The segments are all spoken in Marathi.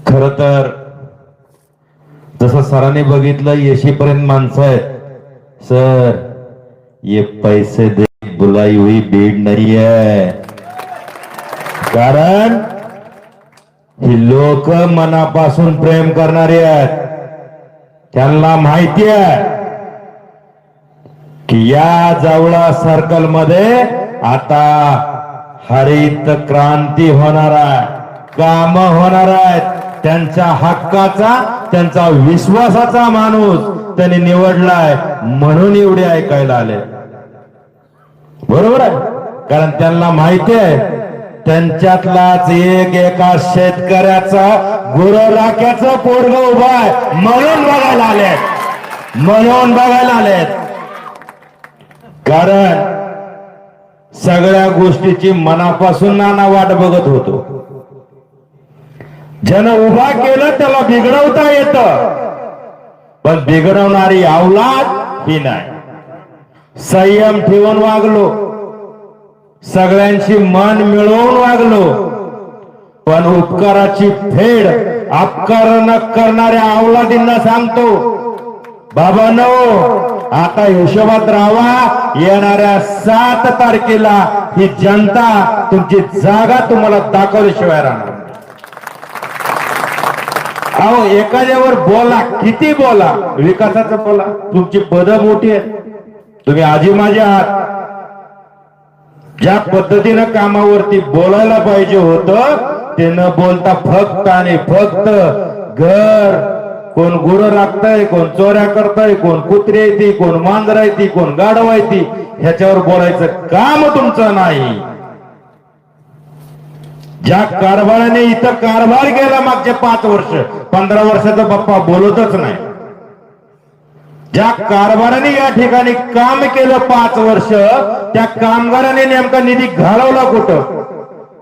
खर तर जसं सरांनी बघितलं येशीपर्यंत माणसं आहेत सर, ये पैसे दे बुलाई हुई भीड़ नहीं है. कारण ही लोक मनापासून प्रेम करणारी आहेत. त्यांना माहिती आहे की या जवळा सर्कल मध्ये आता हरित क्रांती होणार आहे, काम होणार आहेत. त्यांच्या हक्काचा, त्यांचा विश्वासाचा माणूस त्यांनी निवडलाय म्हणून एवढे ऐकायला आले. बरोबर आहे, कारण त्यांना माहिती आहे त्यांच्यातलाच एका शेतकऱ्याचा गुरराख्याचं पोरग उभा आहे म्हणून बघायला आलेत, म्हणून बघायला आलेत. कारण सगळ्या गोष्टीची मनापासून नाना वाट बघत होतो. ज्यानं उभा केलं त्याला बिघडवता येतं, पण बिघडवणारी अवलाद ही नाही. संयम ठेवून वागलो, सगळ्यांची मन मिळवून वागलो, पण उपकाराची फेड अपकार न करणाऱ्या अवलादींना सांगतो, बाबांनो आता हिशोबात राहा. येणाऱ्या 7 तारखेला ही जनता तुमची जागा तुम्हाला दाखवल्याशिवाय राहणार. अहो एखाद्यावर बोला, किती बोला, विकासाचं बोला, तुमची पदं मोठी आहेत, तुम्ही आजी माझे आहात. ज्या पद्धतीनं कामावरती बोलायला पाहिजे होतं ते न बोलता फक्त आणि फक्त घर, कोण गुरं राखताय, कोण चोऱ्या करताय, कोण कुत्रे येते, कोण मांजर येते, कोण गाढव येते, ह्याच्यावर बोलायचं काम तुमचं नाही. ज्या कारभाराने इथं कारभार केला मागचे 5 वर्ष, 15 वर्षाचा बाप्पा बोलतच नाही. ज्या कारभाराने या ठिकाणी काम केलं 5 वर्ष, त्या कामगाराने नेमका निधी घालवला कुठं?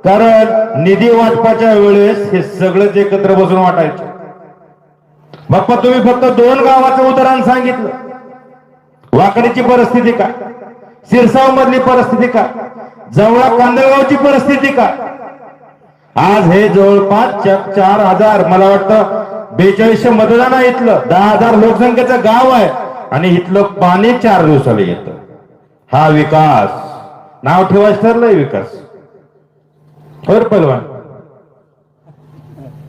कारण निधी वाटपाच्या वेळेस हे सगळंच एकत्र बसून वाटायचं. बाप्पा तुम्ही फक्त 2 गावाचं उदाहरण सांगितलं. वाकडीची परिस्थिती काय, सिरसाव मधली परिस्थिती काय, जवळा कांदळगावची परिस्थिती काय. आज हे जवळपास 4000, मला वाटतं 4200 मतदान आहे इथलं, 10,000 लोकसंख्येचं गाव आहे आणि इथलं पाणी 4 दिवसाला येतं. हा विकास, नाव ठेवायचं ठरलंय विकास. बरं पहिलवान,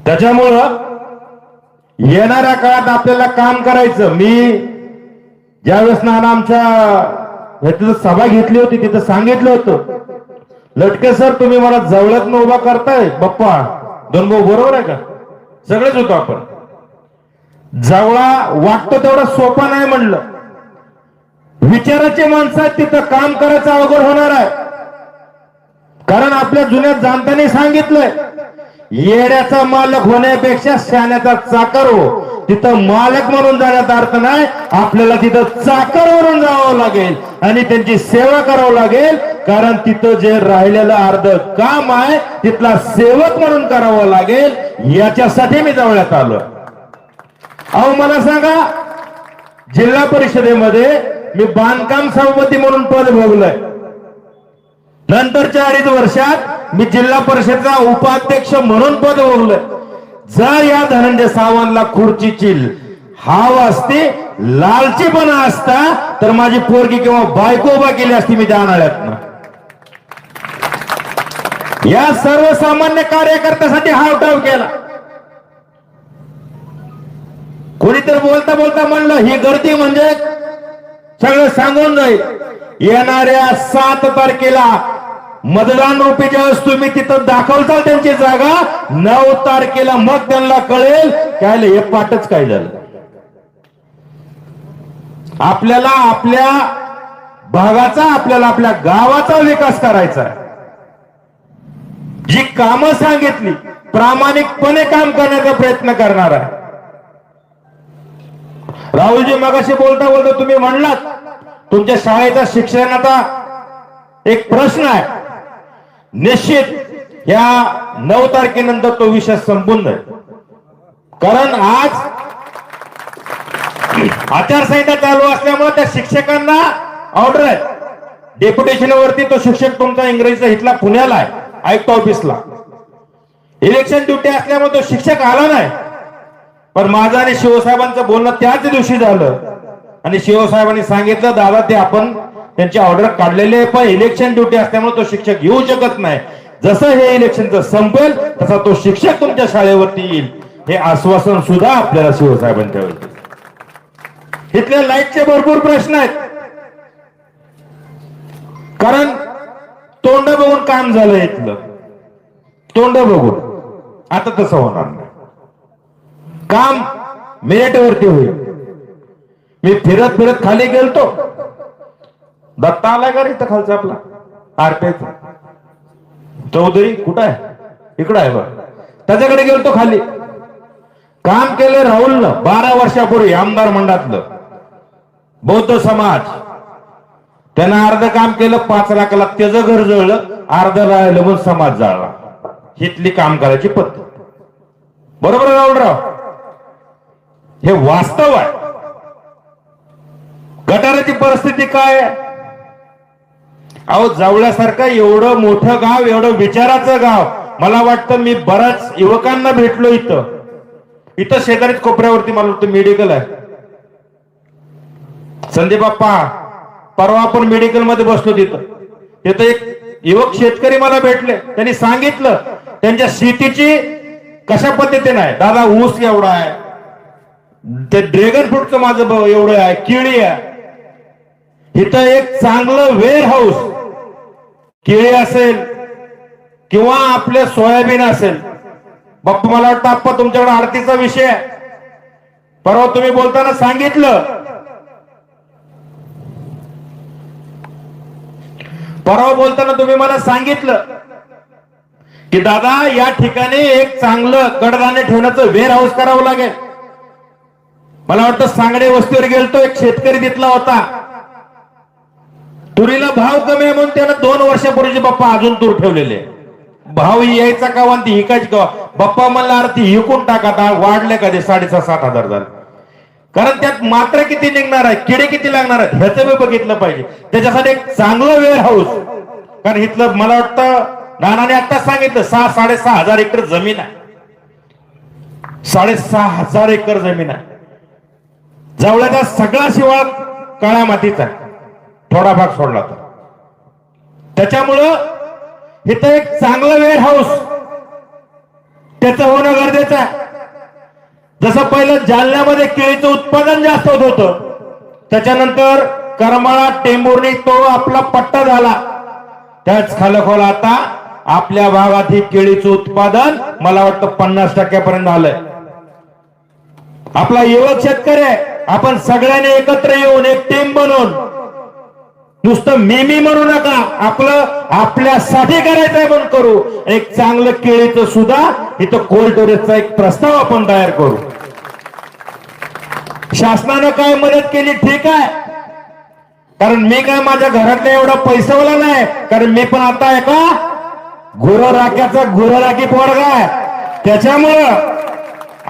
त्याच्यामुळं येणाऱ्या काळात आपल्याला काम करायचं. मी ज्यावेळेस नाना आमच्या सभा घेतली होती तिथं सांगितलं होतं, लटके सर तुम्ही मला जवळातनं उभा करताय बाप्पा, 2 भाऊ बरोबर आहे का, सगळेच होतो आपण. जवळा वाटतो तेवढा सोपा नाही म्हणलं. विचाराचे माणसं आहेत तिथं, काम करायचं अवघड होणार आहे. कारण आपल्या जुन्या जाणत्याने सांगितलंय, येड्याचा मालक होण्यापेक्षा शहाण्याचा चाकर हो. तिथं मालक म्हणून जाण्याचा अर्थ नाही, आपल्याला तिथं चाकर म्हणून जावं लागेल आणि त्यांची सेवा करावं लागेल. कारण तिथं जे राहिलेलं अर्ध काम आहे तिथला सेवक म्हणून करावं लागेल. याच्यासाठी मी जवळ्यात आलो. अहो मला सांगा, जिल्हा परिषदेमध्ये मी बांधकाम सभापती म्हणून पद भोगलंय. नंतरच्या 2.5 वर्षात मी जिल्हा परिषदेचा उपाध्यक्ष म्हणून पद भोगलंय. जर या धनंजय सावंतला खुर्चीची हाव असते, लालचीपणा असता, तर माझी पोरगी किंवा बायको उभा केली असती मी जाणाऱ्यातनं. या सर्वसामान्य कार्यकर्त्यासाठी हावटाव केला. कोणीतरी बोलता बोलता म्हणलं ही गर्दी म्हणजे सगळं सांगून जाईल. येणाऱ्या 7 तारखेला मतदान रूपी ज्यावेळेस तुम्ही तिथं दाखवताल त्यांची जागा, 9 तारखेला मग त्यांना कळेल काय हे पाठच काय झालं. आपल्याला आपल्या भागाचा, आपल्याला आपल्या गावाचा विकास करायचा आहे. जी कामं सांगितली प्रामाणिकपणे काम करण्याचा प्रयत्न करणार आहे. राहुलजी मगाशी बोलता बोलता तुम्ही म्हणलात तुमच्या शाळेचा शिक्षणाचा एक प्रश्न आहे. निश्चित या 9 तारखेनंतर तो विषय संपून जाईल. कारण आज आचारसंहिता चालू असल्यामुळे त्या शिक्षकांना ऑर्डर आहे. डेप्युटेशन वरती तो शिक्षक तुमचा इंग्रजीचा इथला पुण्याला आहे, आयुक्त ऑफिसला. इलेक्शन ड्युटी असल्यामुळे तो शिक्षक आला नाही, पण माझं आणि शिवसाहेबांचं बोलणं त्याच दिवशी झालं आणि शिवसाहेबांनी सांगितलं दादा ते आपण त्यांची ऑर्डर काढलेली आहे, पण इलेक्शन ड्युटी असल्यामुळे तो शिक्षक येऊ शकत नाही, जसं हे इलेक्शनचं संपेल तसा तो शिक्षक तुमच्या शाळेवरती येईल, हे आश्वासन सुद्धा आपल्याला शिवसाहेबांच्या वेळी. इथल्या लाईटचे भरपूर प्रश्न आहेत, कारण तोंड बघून काम झालं इथलं, तोंड बघून. आता तसं होणार नाही, काम मेरिट वरती होईल. मी फिरत फिरत खाली गेलतो, दत्ता आलाय का इथं खालचा आपला आरपीचा चौधरी कुठं आहे, इकडं आहे बघ, त्याच्याकडे गेलतो खाली. काम केलं राहुलनं 12 वर्षापूर्वी आमदार मंडळातलं बौद्ध समाज, त्यानं अर्ध काम केलं 5 लाखाला, त्याचं घर जळलं, अर्ध राहिलं म्हणून समाज जाळला. हितली काम करायची पद्धत बरोबर आहे राहुलराव, हे वास्तव आहे. गटाराची परिस्थिती काय आहे? अहो जावळ्यासारखं एवढं मोठं गाव, एवढं विचाराचं गाव, मला वाटतं मी बऱ्याच युवकांना भेटलो इथं. इथं शेजारीच कोपऱ्यावरती मला वाटतं मेडिकल आहे. संदीप बाप्पा परवा आपण मेडिकल मध्ये बसलो तिथं एक युवक शेतकरी मला भेटले, त्यांनी सांगितलं त्यांच्या शेतीची कशा पद्धतीने आहे. दादा ऊस एवढा आहे, ते ड्रॅगन फ्रूटचं माझं एवढं आहे, केळी आहे. इथं एक चांगलं वेअर हाऊस, केळी असेल किंवा आपले सोयाबीन असेल. बाप्पा मला वाटतं आप्पा तुमच्याकडे आरतीचा विषय आहे, परवा तुम्ही बोलताना सांगितलं, परवा बोलताना तुम्ही मला सांगितलं की दादा या ठिकाणी एक चांगलं कडधान्य ठेवण्याचं वेअर हाऊस करावं लागेल. मला वाटतं सांगडे वस्तीवर गेलतो, एक शेतकरी तिथला होता, तुरीला भाव कमी आहे म्हणून त्यानं 2 वर्षापूर्वीचे बाप्पा अजून तूर ठेवलेले, भाव यायचा का आणि ती हिकायची का. बाप्पा म्हणला अरे ती हिकून टाका, वाढले का ते 6,500-7,000 झाले, कारण त्यात मात्र किती निघणार आहे, किडे किती लागणार आहेत ह्याचं मी बघितलं पाहिजे. त्याच्यासाठी एक चांगलं वेअर हाऊस, कारण इथलं मला वाटतं नानाने आता सांगितलं 6-6.5 एकर जमीन आहे, 6,500 एकर जमीन आहे. जवळचा सगळा शिवाळ काळ्या मातीचा आहे, थोडा भाग सोडला तर. त्याच्यामुळं इथं एक चांगलं वेअर हाऊस त्याचं होणं गरजेचं आहे. जसं पहिलं जालन्यामध्ये केळीचं उत्पादन जास्त होत होतं, त्याच्यानंतर करमाळा टेंभुर्णी तो आपला पट्टा झाला, त्याच खालोखाल आता आपल्या भागात ही केळीचं उत्पादन मला वाटतं 50% झालंय. आपला युवक शेतकरी आहे, आपण सगळ्यांनी एकत्र येऊन एक टीम बनवून, नुसतं मी म्हणू नका, आपलं आपल्यासाठी करायचंय म्हणून करू. एक चांगलं केळीचं सुद्धा इथं कोल्ड स्टोरेजचा एक प्रस्ताव आपण तयार करू. शासनानं काय मदत केली ठीक आहे, कारण मी काय माझ्या घरातल्या एवढा पैसावाला नाही, कारण मी पण आता एका गुरराख्याचा गुरराखी पोरगा आहे. त्याच्यामुळं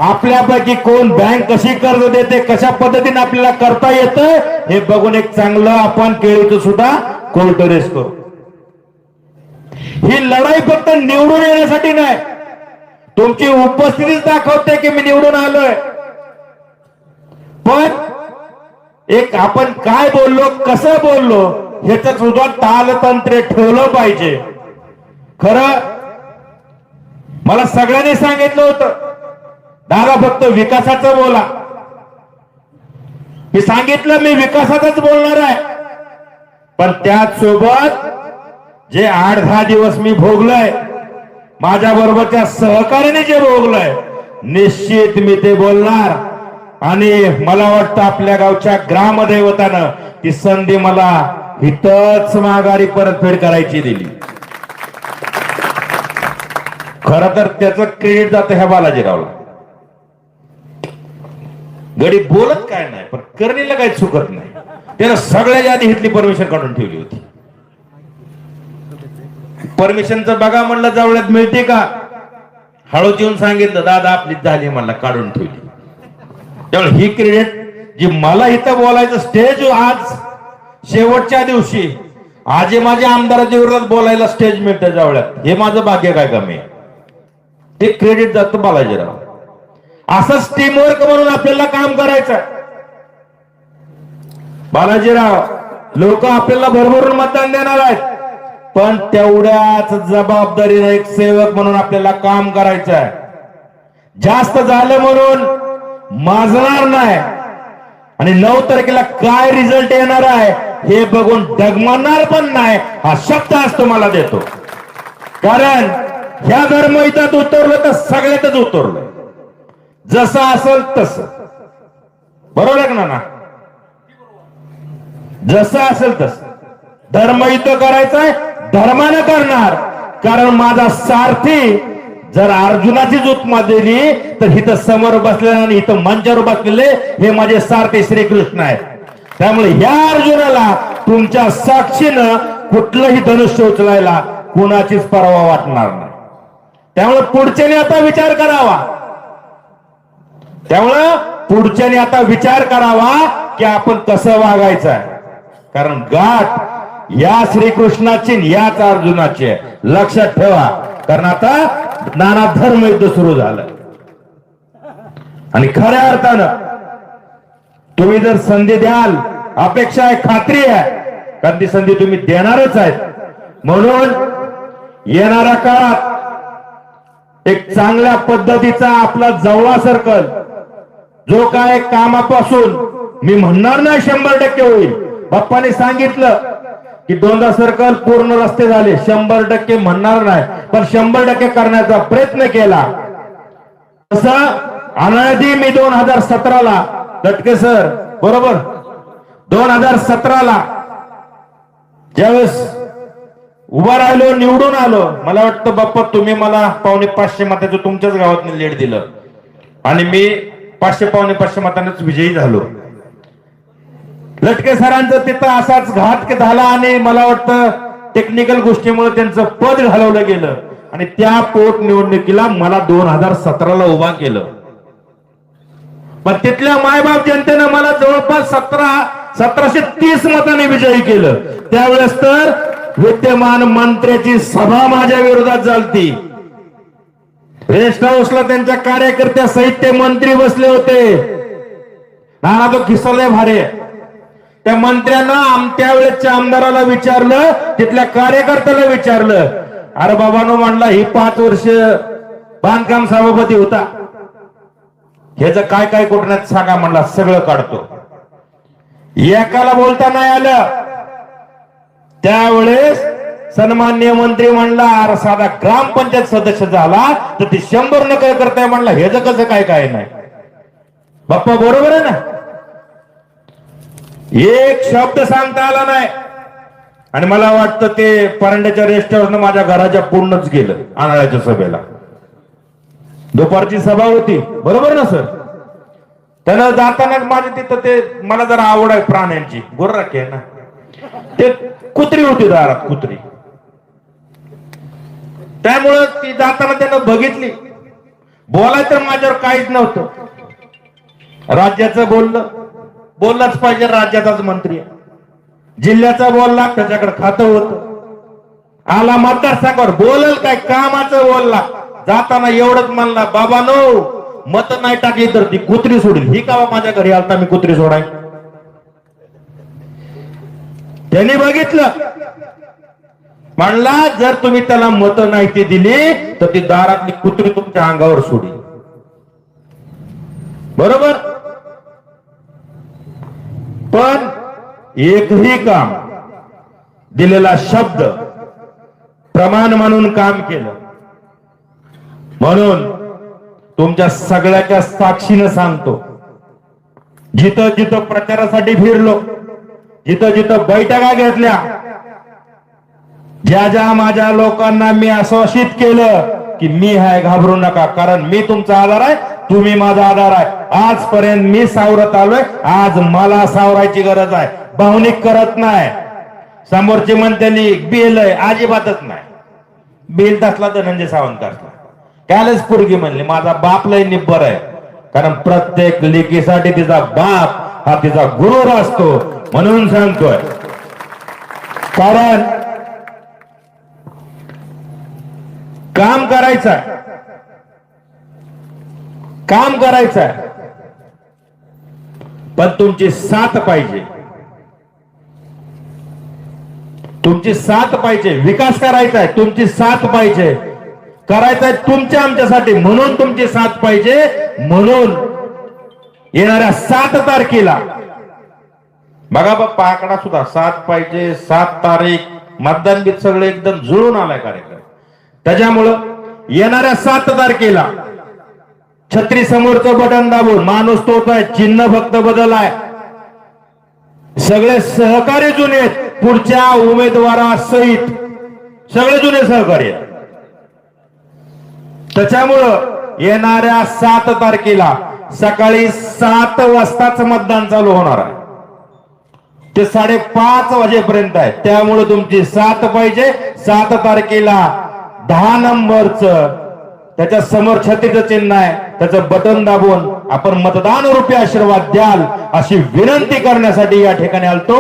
आपल्यापैकी कोण बँक कशी कर्ज देते, कशा पद्धतीने आपल्याला करता येतं हे बघून एक चांगलं आपण केळीचं सुद्धा कोल्ड स्टोरेज करू. ही लढाई फक्त निवडून येण्यासाठी नाही, तुमची उपस्थितीच दाखवते की मी निवडून आलोय. पण एक आपण काय बोललो, कसं बोललो ह्याच सुद्धा तालतंत्र ठेवलं पाहिजे. खरं मला सगळ्यांनी सांगितलं होतं दादा फक्त विकासाचं बोला, मी सांगितलं मी विकासाचंच बोलणार आहे, पण त्याच सोबत जे 8-10 दिवस मी भोगलोय, माझ्या बरोबरच्या सहकार्याने जे भोगलोय, निश्चित मी ते बोलणार. आणि मला वाटतं आपल्या गावच्या ग्रामदैवतानं ती संधी मला इथंच माघारी परतफेड करायची दिली. खरं तर त्याचं क्रेडिट जातं ह्या बालाजीरावला. गडी बोलत काय नाही, पण करणीला काही चुकत नाही. त्यानं सगळ्याच्या आधी इथली परमिशन काढून ठेवली होती. परमिशनचं बघा म्हणलं जावळ्यात मिळते का, हळूच येऊन सांगितलं दादा आपलीच झाली, म्हणला काढून ठेवली. त्यामुळे ही क्रेडिट जी मला इथं बोलायचं स्टेज, आज शेवटच्या दिवशी आज माझ्या आमदाराच्या विरोधात बोलायला स्टेज मिळतं जावळ्यात, हे माझं भाग्य काय कमी. ते क्रेडिट जातं बालाजीराव. असंच टीमवर्क म्हणून आपल्याला काम करायचं. बालाजीराव, लोक आपल्याला भरभरून मतदान देणार आहेत, पण तेवढ्याच जबाबदारीने एक सेवक म्हणून आपल्याला काम करायचं आहे. जास्त झालं म्हणून माजणार नाही आणि 9 तारखेला काय रिझल्ट येणार आहे हे बघून डगमगणार पण नाही, हा शब्द आज तुम्हाला देतो. कारण ह्या धर्मयुद्धात उतरलं तर सगळ्यातच उतरलं, जसं असेल तसं. बरोबर आहे ना? जसं असेल तसं धर्मयुद्ध करायचंय, धर्मानं करणार. कारण माझा सारथी जर अर्जुनाची उपमा दिली तर इथं समोर बसलेले आणि इथं मंचावर बसलेले हे माझे सारथी श्रीकृष्ण आहेत. त्यामुळे ह्या अर्जुनाला तुमच्या साक्षीनं कुठलंही धनुष्य उचलायला कुणाचीच परवा वाटणार नाही. त्यामुळे पुढच्याने आता विचार करावा. की आपण कसं वागायचं आहे. कारण गाठ या श्रीकृष्णाची याच अर्जुनाची, लक्षात ठेवा. कारण आता नाना धर्मयुद्ध सुरू झालं आणि खऱ्या अर्थानं तुम्ही जर संधी द्याल, अपेक्षा आहे, खात्री आहे, कारण ती संधी तुम्ही देणारच आहेत. म्हणून येणाऱ्या काळात एक चांगल्या पद्धतीचा आपला जवळा सर्कल जो काय कामापासून मी म्हणणार नाही 100% होईल. बाप्पाने सांगितलं की दोनदा सर्कल पूर्ण रस्ते झाले, 100% म्हणणार नाही, पण 100% करण्याचा प्रयत्न केला. तसं अनादी मी 2017ला लटके सर बरोबर 2017ला ज्यावेळेस उभा राहिलो, निवडून आलो, मला वाटतं बाप्पा तुम्ही मला 450 मताचं तुमच्याच गावात लीड दिलं आणि मी 500-550 मतांनाच विजयी झालो. लटके सरांचं तिथं असाच घात झाला आणि मला वाटतं टेक्निकल गोष्टीमुळे त्यांचं पद घालवलं गेलं आणि त्या पोट निवडणुकीला मला 2017ला उभा केलं. पण तिथल्या मायबाप जनतेनं मला जवळपास 1730 मतांनी विजयी केलं. त्यावेळेस तर विद्यमान मंत्र्याची सभा माझ्या विरोधात झालती. रेस्ट हाऊसला त्यांच्या कार्यकर्त्या सहित ते मंत्री बसले होते. नाना तो किस्सा भारी. त्या मंत्र्यांना त्यावेळेसच्या आमदाराला विचारलं, तिथल्या कार्यकर्त्याला विचारलं, अरे बाबानो म्हणला ही 5 वर्ष बांधकाम सभापती होता, ह्याच काय काय कोटण्यात सांगा म्हणला, सगळं काढतो. एकाला बोलता नाही आलं. त्यावेळेस सन्मान्य मंत्री म्हणला, अरे साधा ग्रामपंचायत सदस्य झाला तर ते 100 न काय करताय म्हणला, ह्याच कसं काय काय नाही. बाप्पा बरोबर आहे ना? एक शब्द सांगता आला नाही. आणि मला वाटतं ते परांड्याच्या रेस्टॉरंट माझ्या घराच्या पूर्णच गेलं. आणाळ्याच्या सभेला दुपारची सभा होती, बरोबर ना सर? त्यानं जाताना माझे तिथं ते मला जरा आवड आहे प्राण्यांची, गुर्राखी आहे ना, ते कुत्री होती दारात, कुत्री. त्यामुळं ती जाताना त्यानं बघितली. बोलाय तर माझ्यावर काहीच नव्हतं. राज्याचं बोललाच पाहिजे, राज्याचाच मंत्री आहे. जिल्ह्याचा बोलला, त्याच्याकडे खातं होतं. आला मतदारसंघावर बोलल काय, कामाचं बोलला. जाताना एवढंच म्हणला, बाबा नो मत नाही टाकली तर ती कुत्री सोडील. ही का माझ्या घरी आलता मी कुत्री सोडाय? त्यांनी बघितलं, म्हणला जर तुम्ही त्याला मत नाही ती दिली तर ती दारातली कुत्री तुमच्या अंगावर सोडी. बरोबर? पण एकही काम, दिलेला शब्द प्रमाण म्हणून काम केलं. म्हणून तुमच्या सगळ्याच्या साक्षीनं सांगतो, जिथं जिथं प्रचारासाठी फिरलो, जिथं जिथं बैठका घेतल्या, ज्या ज्या माझ्या लोकांना मी आश्वासित केलं की मी आहे, घाबरू नका, कारण मी तुमचा आधार आहे, तुम्ही माझा आधार आहे. आजपर्यंत मी सावरत आलोय, आज मला सावरायची गरज आहे. भावनिक करत नाही. समोरचे म्हणते बिल आहे, अजिबातच नाही. बिल तसला धनंजय सावंत असला, कालच पोरगी म्हणली माझा बाप लय निब्बर आहे. कारण प्रत्येक लेकीसाठी तिचा बाप हा तिचा गुरु असतो. म्हणून सांगतोय, कारण काम करायचं काम करायचं आहे, पण तुमची साथ पाहिजे, तुमची साथ पाहिजे. विकास करायचा आहे, तुमची साथ पाहिजे. करायचं आहे तुमच्या आमच्यासाठी, म्हणून तुमची साथ पाहिजे. म्हणून येणाऱ्या 7 तारखेला बघा बाप्पा, आकडा सुद्धा 7 पाहिजे. 7 तारीख मतदान बीत सगळं एकदम जुळून आलाय कार्यक्रम. त्याच्यामुळं येणाऱ्या 7 तारखेला छत्री समोरचं बटन दाबून माणूस तोच आहे, चिन्ह फक्त बदल आहे. सगळे सहकारी जुने आहेत, पुढच्या उमेदवारासहित सगळे जुने सहकारी आहेत. त्याच्यामुळं येणाऱ्या 7 तारखेला सकाळी 7 वाजताच मतदान चालू होणार आहे. ते 5:30 वाजेपर्यंत आहे. त्यामुळे तुमची साथ पाहिजे. 7 तारखेला 10 नंबरचं त्याच्या समोर छत्रीचं चिन्ह आहे, त्याचं बटन दाबून आपण मतदान रूपी आशीर्वाद द्याल अशी विनंती करण्यासाठी या ठिकाणी आलतो.